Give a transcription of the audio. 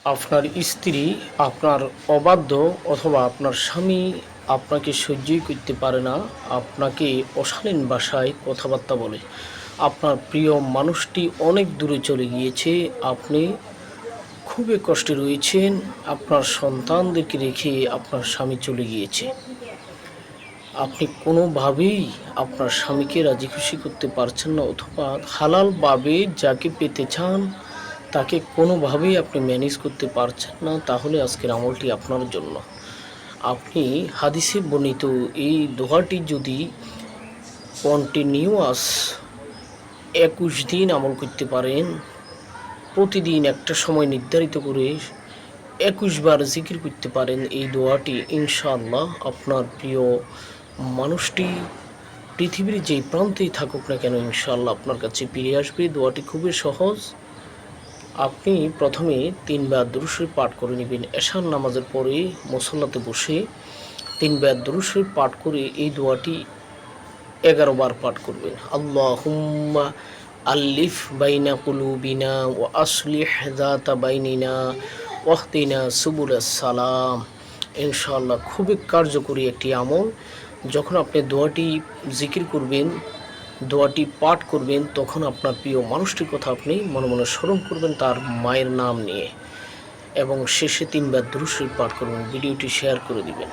আপনার স্ত্রী আপনার অবাধ্য অথবা আপনার স্বামী আপনাকে সহ্যই করতে পারে না, আপনাকে অশালীন ভাষায় কথাবার্তা বলে। আপনার প্রিয় মানুষটি অনেক দূরে চলে গিয়েছে, আপনি খুবই কষ্টে রয়েছেন, আপনার সন্তানদেরকে রেখে আপনার স্বামী চলে গিয়েছে। আপনি কোনোভাবেই আপনার স্বামীকে রাজি খুশি করতে পারছেন না, অথবা হালালভাবে যাকে পেতে চান তাকে কোনোভাবেই আপনি ম্যানেজ করতে পারছেন না, তাহলে আজকের আমলটি আপনার জন্য। আপনি হাদিসে বর্ণিত এই দোয়াটি যদি কন্টিনিউয়াস 21 দিন আমল করতে পারেন, প্রতিদিন একটা সময় নির্ধারিত করে 21 বার জিকির করতে পারেন এই দোয়াটি, ইনশাআল্লাহ আপনার প্রিয় মানুষটি পৃথিবীর যেই প্রান্তেই থাকুক না কেন ইনশাআল্লাহ আপনার কাছে ফিরে আসবে। দোয়াটি খুবই সহজ। আপনি প্রথমে 3 বার দুরূদ শরীফ পাঠ করে নেবেন। এশার নামাজের পরে মুসল্লাতে বসে 3 বার দুরূদ শরীফ পাঠ করে এই দোয়াটি 11 বার পাঠ করবেন। আল্লাহুম্মা আল্লিফ বাইনা কুলুবিনা ওয়া আসলিহ যাতা বাইনিনা ওয়াহদিনা সুবুলাস সালাম। ইনশাআল্লাহ খুবই কার্যকরী একটি আমল। যখন আপনি দোয়াটি জিকির করবেন, দোয়াটি পাঠ করবেন, তখন আপনার প্রিয় মানুষটির কথা আপনি মনে মনে স্মরণ করবেন তার মায়ের নাম নিয়ে, এবং শেষে 3 বার দুরূদ শরীফ পাঠ করবেন। ভিডিওটি শেয়ার করে দিবেন।